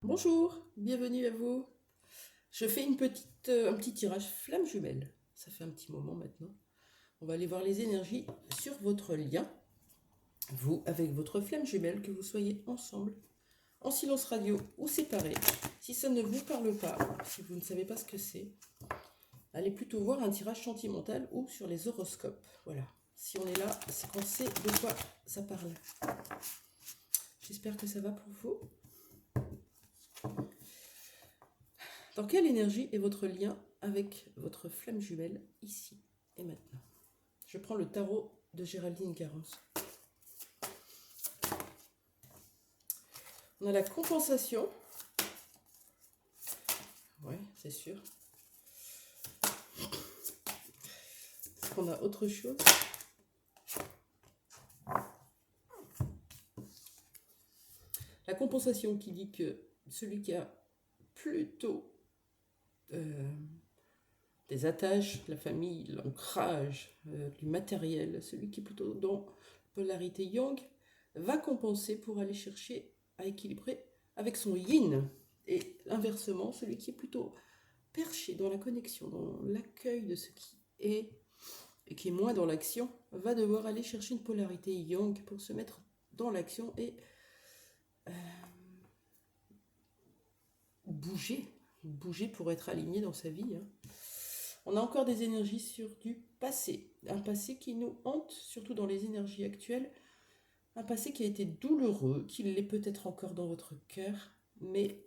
Bonjour, bienvenue à vous. Je fais un petit tirage flamme jumelle. Ça fait un petit moment maintenant. On va aller voir les énergies sur votre lien. Vous, avec votre flamme jumelle, que vous soyez ensemble, en silence radio ou séparés. Si ça ne vous parle pas, si vous ne savez pas ce que c'est, allez plutôt voir un tirage sentimental ou sur les horoscopes. Voilà. Si on est là, c'est qu'on sait de quoi ça parle. J'espère que ça va pour vous. Dans quelle énergie est votre lien avec votre flamme jumelle ici et maintenant? Je prends le tarot de Géraldine Garance. On a la compensation. Ouais, c'est sûr. Est-ce qu'on a autre chose? La compensation qui dit que celui qui a plutôt des attaches, la famille, l'ancrage, du matériel, celui qui est plutôt dans polarité yang, va compenser pour aller chercher à équilibrer avec son yin. Et inversement, celui qui est plutôt perché dans la connexion, dans l'accueil de ce qui est, et qui est moins dans l'action, va devoir aller chercher une polarité yang pour se mettre dans l'action et bouger pour être aligné dans sa vie. On a encore des énergies sur du passé, un passé qui nous hante, surtout dans les énergies actuelles, un passé qui a été douloureux, qui l'est peut-être encore dans votre cœur, mais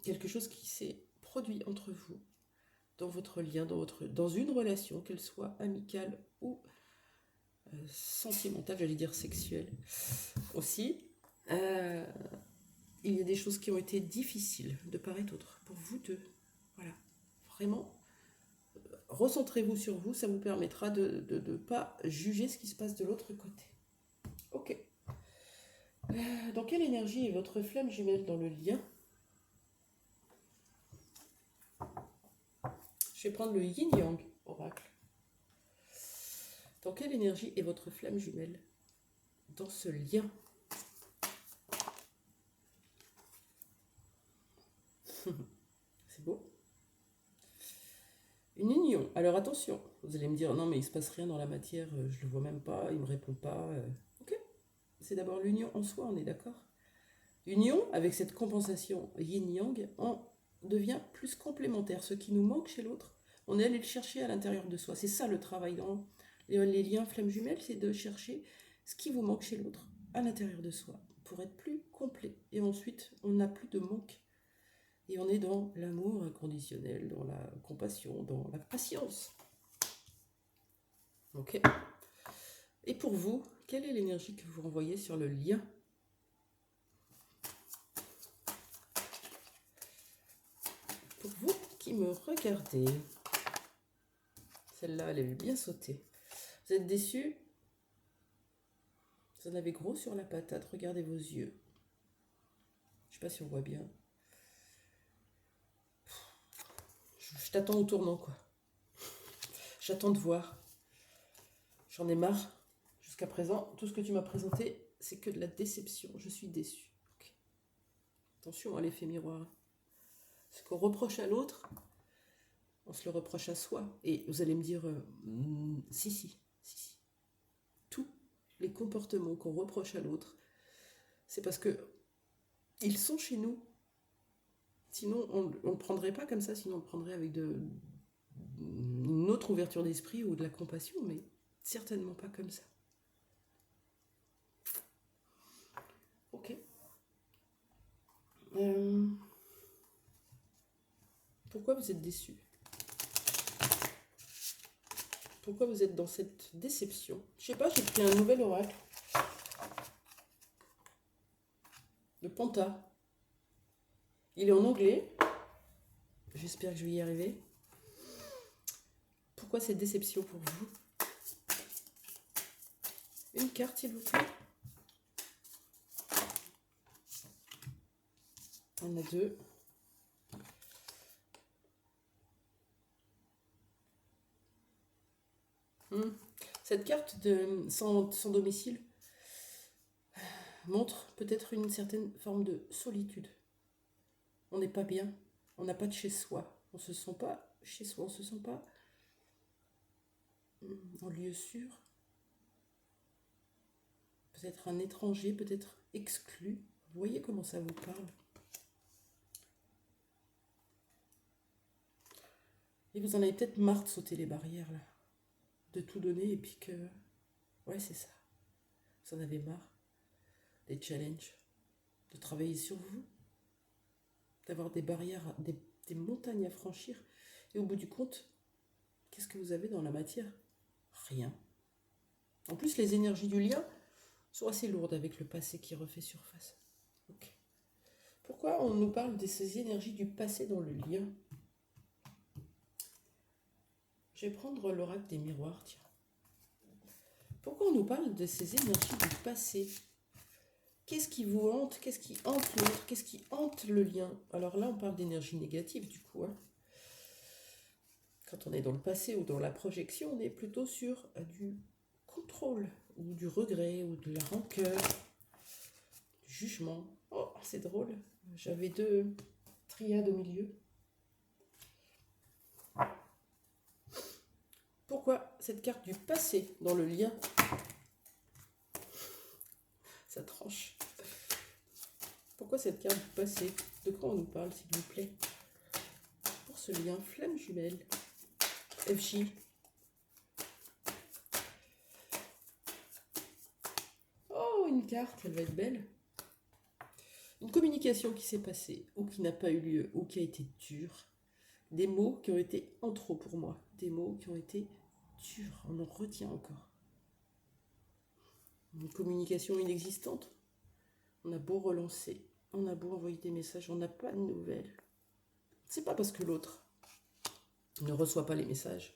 quelque chose qui s'est produit entre vous, dans votre lien, dans une relation, qu'elle soit amicale ou sentimentale, j'allais dire sexuelle aussi. Il y a des choses qui ont été difficiles de part et d'autre pour vous deux. Voilà, vraiment, recentrez-vous sur vous, ça vous permettra de ne pas juger ce qui se passe de l'autre côté. Ok. Dans quelle énergie est votre flamme jumelle dans le lien? Je vais prendre le yin-yang oracle. Dans quelle énergie est votre flamme jumelle dans ce lien? C'est beau. Une union. Alors attention, vous allez me dire non mais il se passe rien dans la matière, je le vois même pas, il me répond pas. Ok, c'est d'abord l'union en soi, on est d'accord. Union, avec cette compensation yin-yang, on devient plus complémentaire. Ce qui nous manque chez l'autre, on est allé le chercher à l'intérieur de soi. C'est ça le travail dans les liens flammes jumelles, c'est de chercher ce qui vous manque chez l'autre à l'intérieur de soi pour être plus complet. Et ensuite, on n'a plus de manque. Et on est dans l'amour inconditionnel, dans la compassion, dans la patience. Ok. Et pour vous, quelle est l'énergie que vous renvoyez sur le lien? Pour vous qui me regardez, celle-là, elle est bien sautée. Vous êtes déçu? Vous en avez gros sur la patate, regardez vos yeux. Je sais pas si on voit bien. Je t'attends au tournant, quoi. J'attends de voir. J'en ai marre. Jusqu'à présent, tout ce que tu m'as présenté, c'est que de la déception. Je suis déçue. Okay. Attention à l'effet miroir. Ce qu'on reproche à l'autre, on se le reproche à soi. Et vous allez me dire, si. Tous les comportements qu'on reproche à l'autre, c'est parce que ils sont chez nous. Sinon, on ne le prendrait pas comme ça, sinon on le prendrait avec une autre ouverture d'esprit ou de la compassion, mais certainement pas comme ça. Ok. Pourquoi vous êtes déçu? Pourquoi vous êtes dans cette déception? Je sais pas, j'ai pris un nouvel oracle. Le Panta. Il est en anglais. J'espère que je vais y arriver. Pourquoi cette déception pour vous? Une carte, s'il vous plaît. On a deux. Cette carte de sans domicile montre peut-être une certaine forme de solitude. On n'est pas bien. On n'a pas de chez soi. On ne se sent pas chez soi. On ne se sent pas en lieu sûr. Peut-être un étranger, peut-être exclu. Vous voyez comment ça vous parle? Et vous en avez peut-être marre de sauter les barrières, là. De tout donner et puis que... Ouais, c'est ça. Vous en avez marre. Des challenges. De travailler sur vous. D'avoir des barrières, des montagnes à franchir. Et au bout du compte, qu'est-ce que vous avez dans la matière? Rien. En plus, les énergies du lien sont assez lourdes avec le passé qui refait surface. Ok. Pourquoi on nous parle de ces énergies du passé dans le lien? Je vais prendre l'oracle des miroirs, tiens. Pourquoi on nous parle de ces énergies du passé? Qu'est-ce qui vous hante? Qu'est-ce qui hante l'autre? Qu'est-ce qui hante le lien? Alors là, on parle d'énergie négative, du coup. Quand on est dans le passé ou dans la projection, on est plutôt sur du contrôle, ou du regret, ou de la rancœur, du jugement. Oh, c'est drôle. J'avais 2 triades au milieu. Pourquoi cette carte du passé dans le lien? Ça tranche. Pourquoi cette carte du passé? De quoi on nous parle, s'il vous plaît? Pour ce lien, flamme jumelle. FJ. Oh, une carte, elle va être belle. Une communication qui s'est passée, ou qui n'a pas eu lieu, ou qui a été dure. Des mots qui ont été en trop pour moi. Des mots qui ont été durs. On en retient encore. Une communication inexistante. On a beau relancer, on a beau envoyer des messages, on n'a pas de nouvelles. C'est pas parce que l'autre ne reçoit pas les messages,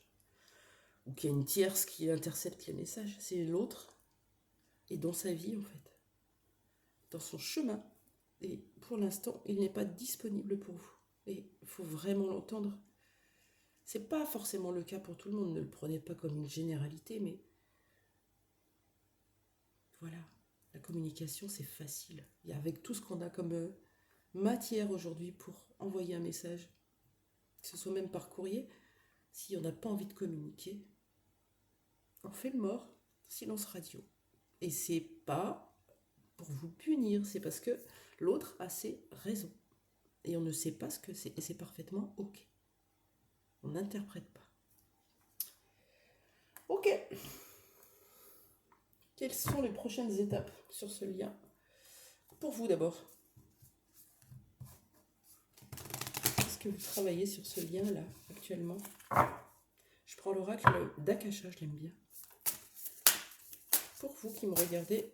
ou qu'il y a une tierce qui intercepte les messages. C'est l'autre, et dans sa vie en fait, dans son chemin. Et pour l'instant, il n'est pas disponible pour vous. Et il faut vraiment l'entendre. C'est pas forcément le cas pour tout le monde, ne le prenez pas comme une généralité, mais voilà, la communication c'est facile. Et avec tout ce qu'on a comme matière aujourd'hui pour envoyer un message, que ce soit même par courrier, si on n'a pas envie de communiquer, on fait le mort, silence radio. Et c'est pas pour vous punir, c'est parce que l'autre a ses raisons. Et on ne sait pas ce que c'est, et c'est parfaitement ok. On n'interprète pas. Ok. Quelles sont les prochaines étapes sur ce lien? Pour vous d'abord. Est-ce que vous travaillez sur ce lien-là actuellement? Je prends l'oracle d'Akasha, je l'aime bien. Pour vous qui me regardez,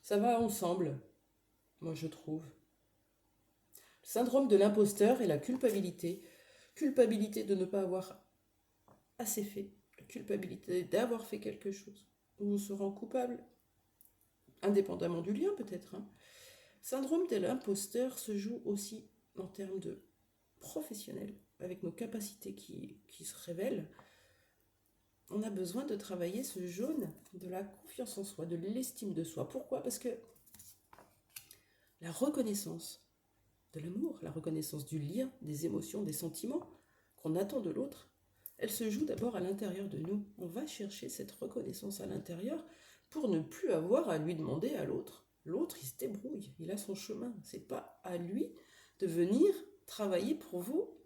ça va ensemble, moi je trouve. Le syndrome de l'imposteur et la culpabilité. Culpabilité de ne pas avoir assez fait. La culpabilité d'avoir fait quelque chose. On se rend coupable, indépendamment du lien peut-être. Syndrome de l'imposteur se joue aussi en termes de professionnel, avec nos capacités qui se révèlent. On a besoin de travailler ce jaune de la confiance en soi, de l'estime de soi. Pourquoi? Parce que la reconnaissance de l'amour, la reconnaissance du lien, des émotions, des sentiments qu'on attend de l'autre, elle se joue d'abord à l'intérieur de nous. On va chercher cette reconnaissance à l'intérieur pour ne plus avoir à lui demander à l'autre. L'autre, il se débrouille, il a son chemin. C'est pas à lui de venir travailler pour vous.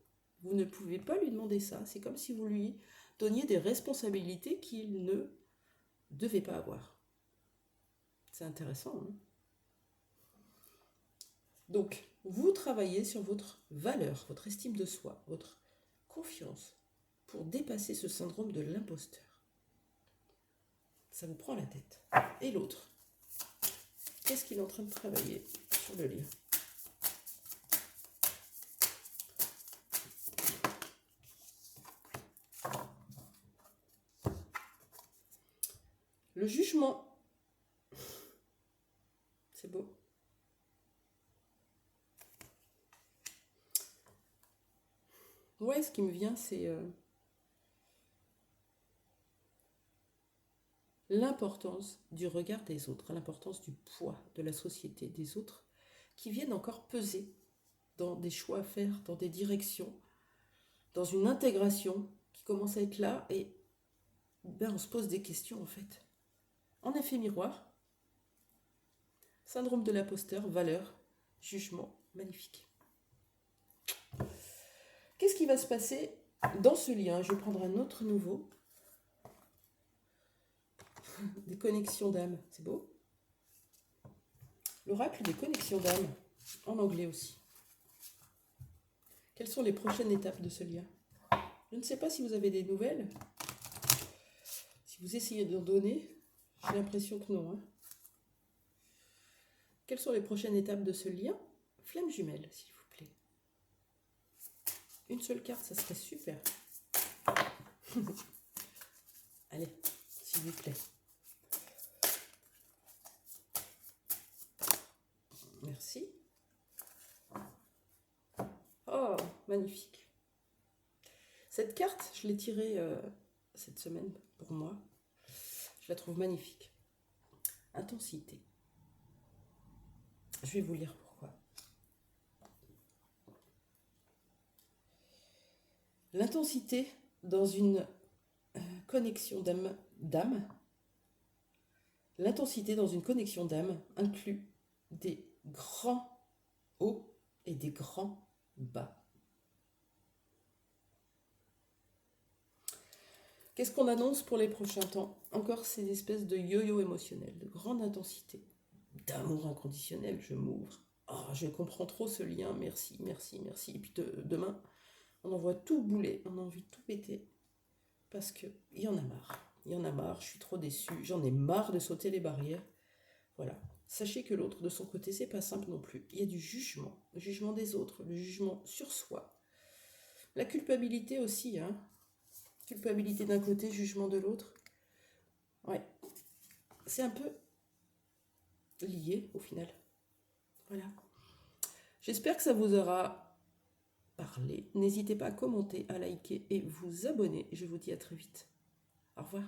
Vous ne pouvez pas lui demander ça. C'est comme si vous lui donniez des responsabilités qu'il ne devait pas avoir. C'est intéressant, hein? Donc, vous travaillez sur votre valeur, votre estime de soi, votre confiance, pour dépasser ce syndrome de l'imposteur. Ça vous prend la tête. Et l'autre, qu'est-ce qu'il est en train de travailler sur le lien? Le jugement. C'est beau. Ouais, ce qui me vient, c'est l'importance du regard des autres, l'importance du poids de la société, des autres, qui viennent encore peser dans des choix à faire, dans des directions, dans une intégration qui commence à être là, et ben, on se pose des questions en fait. En effet miroir, syndrome de l'imposteur, valeur, jugement, magnifique. Qu'est-ce qui va se passer dans ce lien? Je vais prendre un autre nouveau. Des connexions d'âme, c'est beau. L'oracle des connexions d'âme, en anglais aussi. Quelles sont les prochaines étapes de ce lien? Je ne sais pas si vous avez des nouvelles. Si vous essayez d'en donner, j'ai l'impression que non. Hein. Quelles sont les prochaines étapes de ce lien? Flamme jumelle, s'il vous plaît. Une seule carte, ça serait super. Allez, s'il vous plaît. Merci. Oh, magnifique. Cette carte, je l'ai tirée cette semaine pour moi. Je la trouve magnifique. Intensité. Je vais vous lire pourquoi. L'intensité dans une connexion d'âme. L'intensité dans une connexion d'âme inclut des grands hauts et des grands bas. Qu'est-ce qu'on annonce pour les prochains temps? Encore ces espèces de yo-yo émotionnel, de grande intensité, d'amour inconditionnel, je m'ouvre. Oh, je comprends trop ce lien, merci, merci, merci. Et puis demain, on envoie tout bouler, on a envie de tout péter, parce qu'il y en a marre. Il y en a marre, je suis trop déçue, j'en ai marre de sauter les barrières. Voilà. Sachez que l'autre, de son côté, c'est pas simple non plus. Il y a du jugement, le jugement des autres, le jugement sur soi. La culpabilité aussi, hein. Culpabilité d'un côté, jugement de l'autre. Ouais. C'est un peu lié au final. Voilà. J'espère que ça vous aura parlé. N'hésitez pas à commenter, à liker et vous abonner. Je vous dis à très vite. Au revoir.